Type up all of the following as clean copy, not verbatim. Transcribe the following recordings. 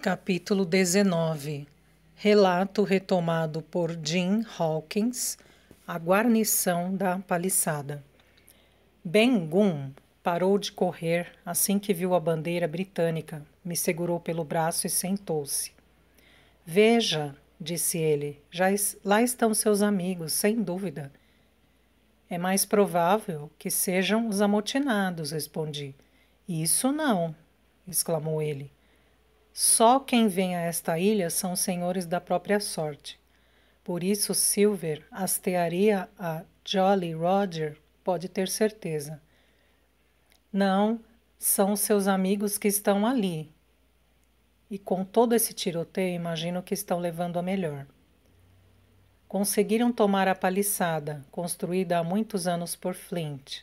Capítulo 19. Relato retomado por Jim Hawkins, a guarnição da paliçada. Ben-Gunn parou de correr assim que viu a bandeira britânica, me segurou pelo braço e sentou-se. Veja, disse ele, lá estão seus amigos, sem dúvida. É mais provável que sejam os amotinados, respondi. Isso não, exclamou ele. Só quem vem a esta ilha são senhores da própria sorte. Por isso Silver hastearia a Jolly Roger, pode ter certeza. Não, são seus amigos que estão ali. E com todo esse tiroteio, imagino que estão levando a melhor. Conseguiram tomar a paliçada, construída há muitos anos por Flint.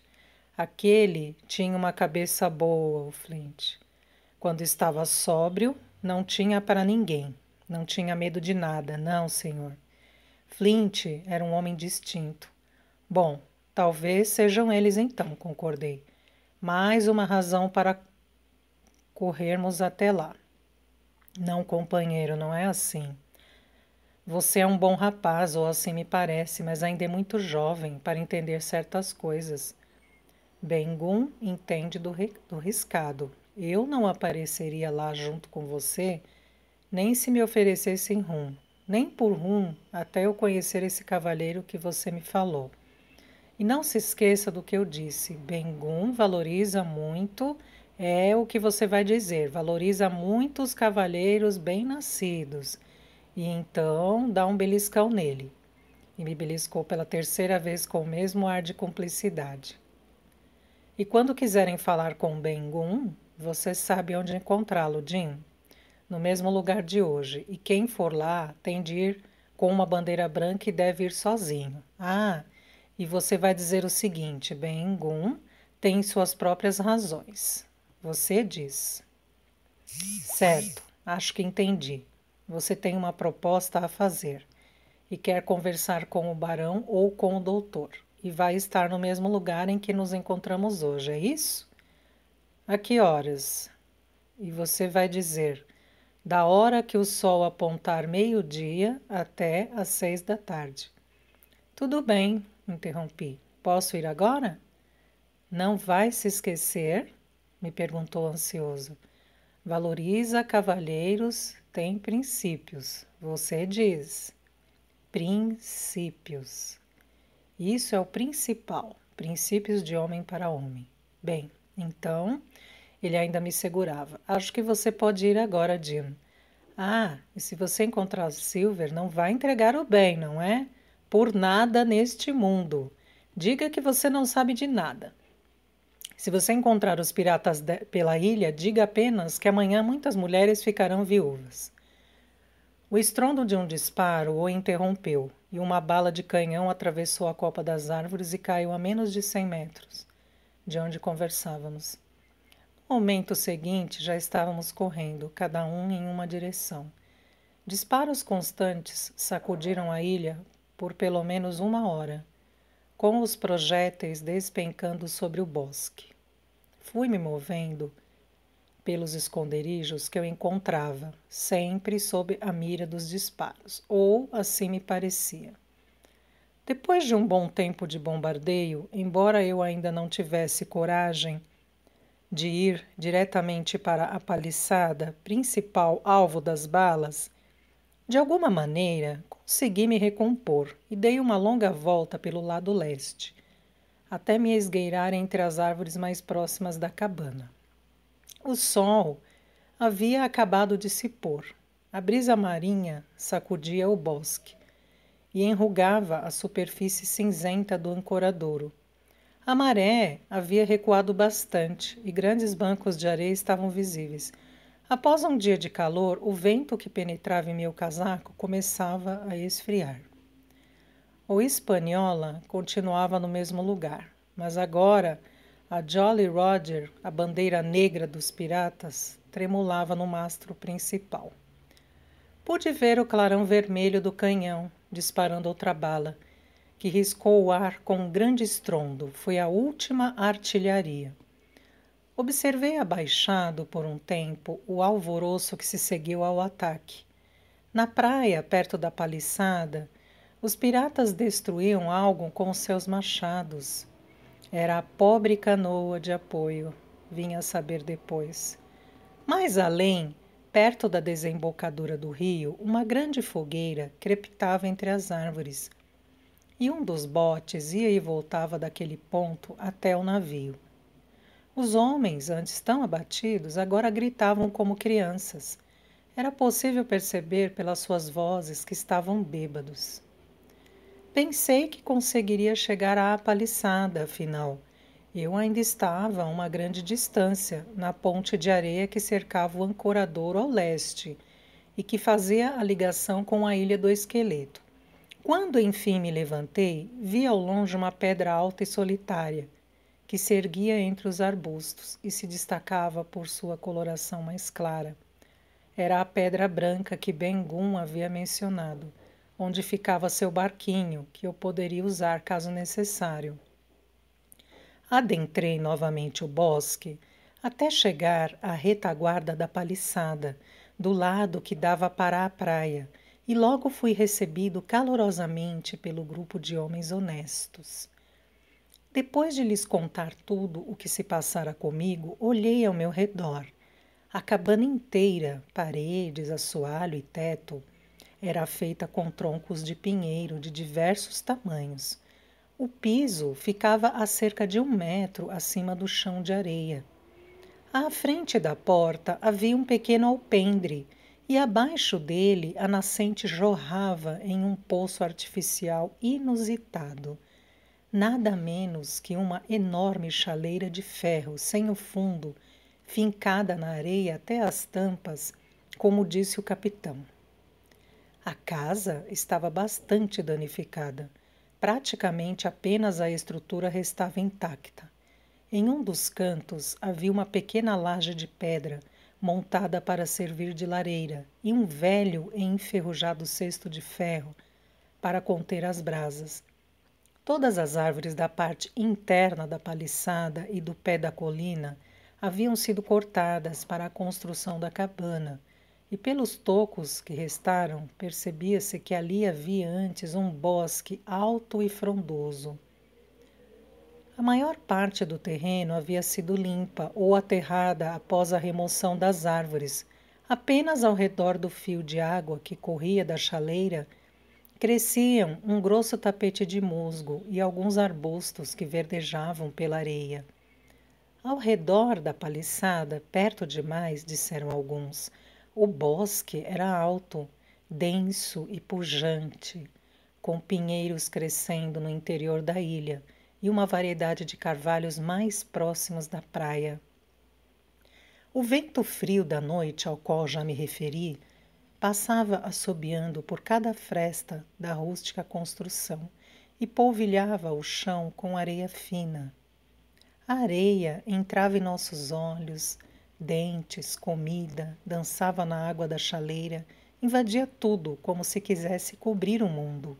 Aquele tinha uma cabeça boa, o Flint. Quando estava sóbrio, não tinha para ninguém. Não tinha medo de nada, não, senhor. Flint era um homem distinto. Bom, talvez sejam eles então, concordei. Mais uma razão para corrermos até lá. Não, companheiro, não é assim. Você é um bom rapaz, ou assim me parece, mas ainda é muito jovem para entender certas coisas. Ben-Gunn entende do riscado. Eu não apareceria lá junto com você, nem se me oferecessem rum, nem por rum, até eu conhecer esse cavalheiro que você me falou. E não se esqueça do que eu disse. Ben-Gunn valoriza muito, é o que você vai dizer, valoriza muito os cavalheiros bem-nascidos. E então dá um beliscão nele. E me beliscou pela terceira vez com o mesmo ar de cumplicidade. E quando quiserem falar com Ben-Gunn, você sabe onde encontrá-lo, Jim. No mesmo lugar de hoje. E quem for lá tem de ir com uma bandeira branca e deve ir sozinho. Ah, e você vai dizer o seguinte: Ben-Gunn tem suas próprias razões. Você diz. Certo, acho que entendi. Você tem uma proposta a fazer e quer conversar com o barão ou com o doutor. E vai estar no mesmo lugar em que nos encontramos hoje, é isso? A que horas? E você vai dizer, da hora que o sol apontar meio-dia até às 6 da tarde. Tudo bem, interrompi. Posso ir agora? Não vai se esquecer? Me perguntou ansioso. Valoriza cavalheiros, tem princípios. Você diz. Princípios. Isso é o principal. Princípios de homem para homem. Bem, então, ele ainda me segurava. Acho que você pode ir agora, Jim. Ah, e se você encontrar Silver, não vai entregar o bem, não é? Por nada neste mundo. Diga que você não sabe de nada. Se você encontrar os piratas pela ilha, diga apenas que amanhã muitas mulheres ficarão viúvas. O estrondo de um disparo o interrompeu, e uma bala de canhão atravessou a copa das árvores e caiu a menos de 100 metros, de onde conversávamos. No momento seguinte, já estávamos correndo, cada um em uma direção. Disparos constantes sacudiram a ilha por pelo menos 1 hora, com os projéteis despencando sobre o bosque. Fui-me movendo pelos esconderijos que eu encontrava, sempre sob a mira dos disparos, ou assim me parecia. Depois de um bom tempo de bombardeio, embora eu ainda não tivesse coragem de ir diretamente para a paliçada, principal alvo das balas, de alguma maneira consegui me recompor e dei uma longa volta pelo lado leste, até me esgueirar entre as árvores mais próximas da cabana. O sol havia acabado de se pôr. A brisa marinha sacudia o bosque e enrugava a superfície cinzenta do ancoradouro. A maré havia recuado bastante e grandes bancos de areia estavam visíveis. Após um dia de calor, o vento que penetrava em meu casaco começava a esfriar. O Hispaniola continuava no mesmo lugar, mas agora a Jolly Roger, a bandeira negra dos piratas, tremulava no mastro principal. Pude ver o clarão vermelho do canhão, disparando outra bala, que riscou o ar com um grande estrondo. Foi a última artilharia. Observei abaixado por um tempo o alvoroço que se seguiu ao ataque. Na praia, perto da paliçada, os piratas destruíam algo com seus machados. Era a pobre canoa de apoio, vinha a saber depois. Mais além, perto da desembocadura do rio, uma grande fogueira crepitava entre as árvores, e um dos botes ia e voltava daquele ponto até o navio. Os homens, antes tão abatidos, agora gritavam como crianças. Era possível perceber pelas suas vozes que estavam bêbados. Pensei que conseguiria chegar à paliçada, afinal. Eu ainda estava a uma grande distância, na ponte de areia que cercava o ancoradouro ao leste e que fazia a ligação com a Ilha do Esqueleto. Quando enfim me levantei, vi ao longe uma pedra alta e solitária, que se erguia entre os arbustos e se destacava por sua coloração mais clara. Era a pedra branca que Ben-Gunn havia mencionado, onde ficava seu barquinho, que eu poderia usar caso necessário. Adentrei novamente o bosque, até chegar à retaguarda da paliçada, do lado que dava para a praia, e logo fui recebido calorosamente pelo grupo de homens honestos. Depois de lhes contar tudo o que se passara comigo, olhei ao meu redor. A cabana inteira, paredes, assoalho e teto, era feita com troncos de pinheiro de diversos tamanhos. O piso ficava a cerca de 1 metro acima do chão de areia. À frente da porta havia um pequeno alpendre e abaixo dele a nascente jorrava em um poço artificial inusitado. Nada menos que uma enorme chaleira de ferro sem o fundo, fincada na areia até as tampas, como disse o capitão. A casa estava bastante danificada. Praticamente apenas a estrutura restava intacta. Em um dos cantos havia uma pequena laje de pedra, montada para servir de lareira, e um velho e enferrujado cesto de ferro para conter as brasas. Todas as árvores da parte interna da paliçada e do pé da colina haviam sido cortadas para a construção da cabana, e pelos tocos que restaram, percebia-se que ali havia antes um bosque alto e frondoso. A maior parte do terreno havia sido limpa ou aterrada após a remoção das árvores. Apenas ao redor do fio de água que corria da chaleira cresciam um grosso tapete de musgo e alguns arbustos que verdejavam pela areia. Ao redor da paliçada, perto demais, disseram alguns, o bosque era alto, denso e pujante, com pinheiros crescendo no interior da ilha e uma variedade de carvalhos mais próximos da praia. O vento frio da noite, ao qual já me referi, passava assobiando por cada fresta da rústica construção e polvilhava o chão com areia fina. A areia entrava em nossos olhos, dentes, comida, dançava na água da chaleira, invadia tudo como se quisesse cobrir o mundo.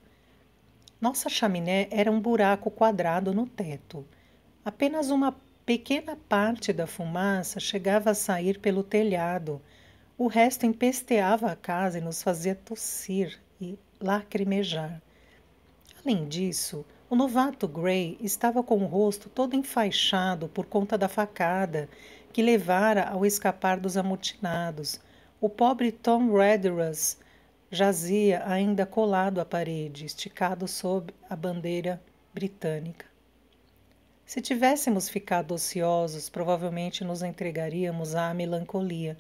Nossa chaminé era um buraco quadrado no teto. Apenas uma pequena parte da fumaça chegava a sair pelo telhado. O resto empesteava a casa e nos fazia tossir e lacrimejar. Além disso, o novato Gray estava com o rosto todo enfaixado por conta da facada que levara ao escapar dos amotinados. O pobre Tom Redruth jazia ainda colado à parede, esticado sob a bandeira britânica. Se tivéssemos ficado ociosos, provavelmente nos entregaríamos à melancolia,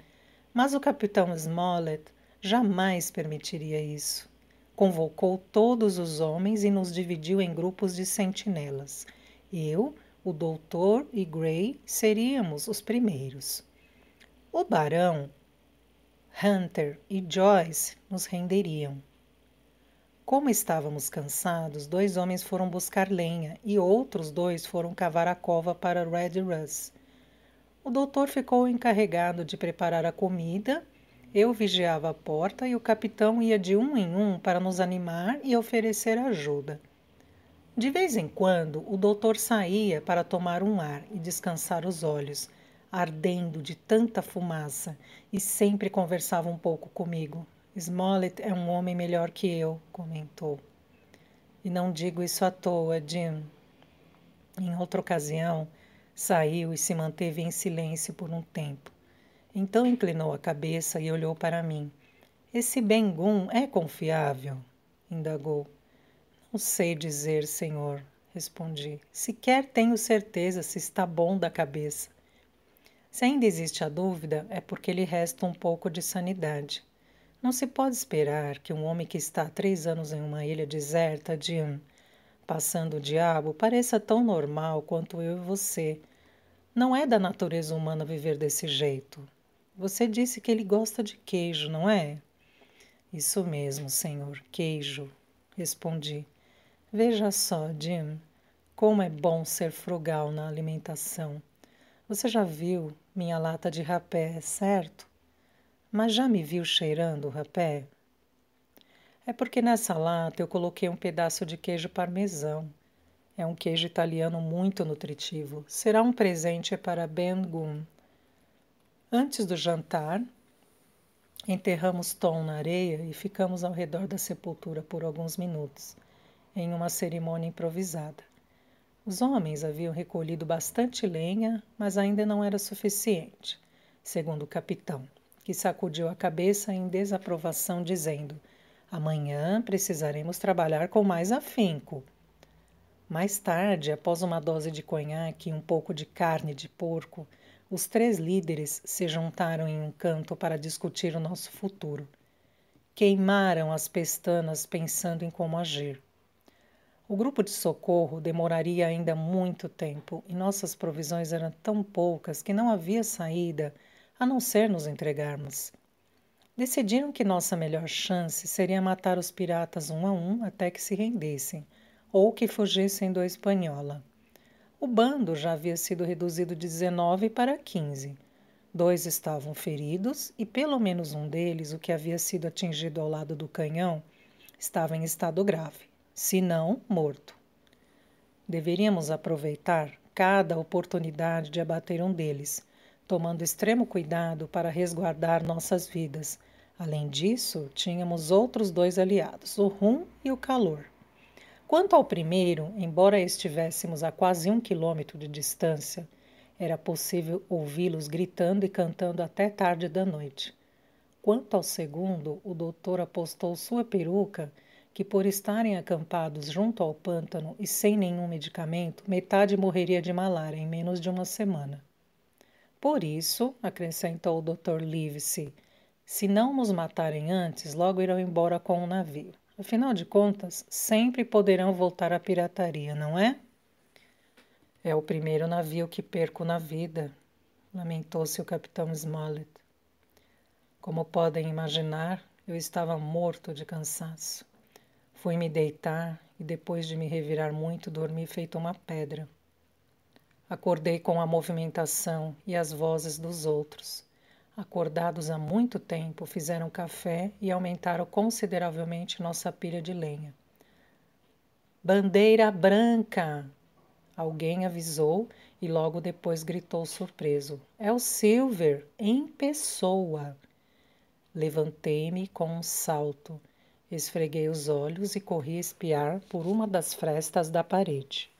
mas o capitão Smollett jamais permitiria isso. Convocou todos os homens e nos dividiu em grupos de sentinelas. Eu, o doutor e Gray seríamos os primeiros. O barão, Hunter e Joyce nos renderiam. Como estávamos cansados, 2 homens foram buscar lenha e outros 2 foram cavar a cova para Redruth. O doutor ficou encarregado de preparar a comida. Eu vigiava a porta e o capitão ia de um em um para nos animar e oferecer ajuda. De vez em quando, o doutor saía para tomar um ar e descansar os olhos, ardendo de tanta fumaça, e sempre conversava um pouco comigo. Smollett é um homem melhor que eu, comentou. E não digo isso à toa, Jim. Em outra ocasião, saiu e se manteve em silêncio por um tempo. Então inclinou a cabeça e olhou para mim. Esse Ben-Gunn é confiável? Indagou. Não sei dizer, senhor, respondi. Sequer tenho certeza se está bom da cabeça. Se ainda existe a dúvida, é porque lhe resta um pouco de sanidade. Não se pode esperar que um homem que está há 3 anos em uma ilha deserta, passando o diabo, pareça tão normal quanto eu e você. Não é da natureza humana viver desse jeito. Você disse que ele gosta de queijo, não é? Isso mesmo, senhor, queijo, respondi. Veja só, Jim, como é bom ser frugal na alimentação. Você já viu minha lata de rapé, certo? Mas já me viu cheirando o rapé? É porque nessa lata eu coloquei um pedaço de queijo parmesão. É um queijo italiano muito nutritivo. Será um presente para Ben-Gunn. Antes do jantar, enterramos Tom na areia e ficamos ao redor da sepultura por alguns minutos, em uma cerimônia improvisada. Os homens haviam recolhido bastante lenha, mas ainda não era suficiente, segundo o capitão, que sacudiu a cabeça em desaprovação, dizendo: amanhã precisaremos trabalhar com mais afinco. Mais tarde, após uma dose de conhaque e um pouco de carne de porco, os 3 líderes se juntaram em um canto para discutir o nosso futuro. Queimaram as pestanas pensando em como agir. O grupo de socorro demoraria ainda muito tempo e nossas provisões eram tão poucas que não havia saída a não ser nos entregarmos. Decidiram que nossa melhor chance seria matar os piratas um a um até que se rendessem, ou que fugissem do Espanhola. O bando já havia sido reduzido de 19 para 15. 2 estavam feridos e pelo menos um deles, o que havia sido atingido ao lado do canhão, estava em estado grave, se não morto. Deveríamos aproveitar cada oportunidade de abater um deles, tomando extremo cuidado para resguardar nossas vidas. Além disso, tínhamos outros 2 aliados, o rum e o calor. Quanto ao primeiro, embora estivéssemos a quase 1 quilômetro de distância, era possível ouvi-los gritando e cantando até tarde da noite. Quanto ao segundo, o doutor apostou sua peruca que, por estarem acampados junto ao pântano e sem nenhum medicamento, metade morreria de malária em menos de uma semana. Por isso, acrescentou o Dr. Livesey, se não nos matarem antes, logo irão embora com o navio. Afinal de contas, sempre poderão voltar à pirataria, não é? É o primeiro navio que perco na vida, lamentou-se o capitão Smollett. Como podem imaginar, eu estava morto de cansaço. Fui me deitar e, depois de me revirar muito, dormi feito uma pedra. Acordei com a movimentação e as vozes dos outros. Acordados há muito tempo, fizeram café e aumentaram consideravelmente nossa pilha de lenha. Bandeira branca! Alguém avisou e logo depois gritou surpreso. É o Silver, em pessoa! Levantei-me com um salto, esfreguei os olhos e corri espiar por uma das frestas da parede.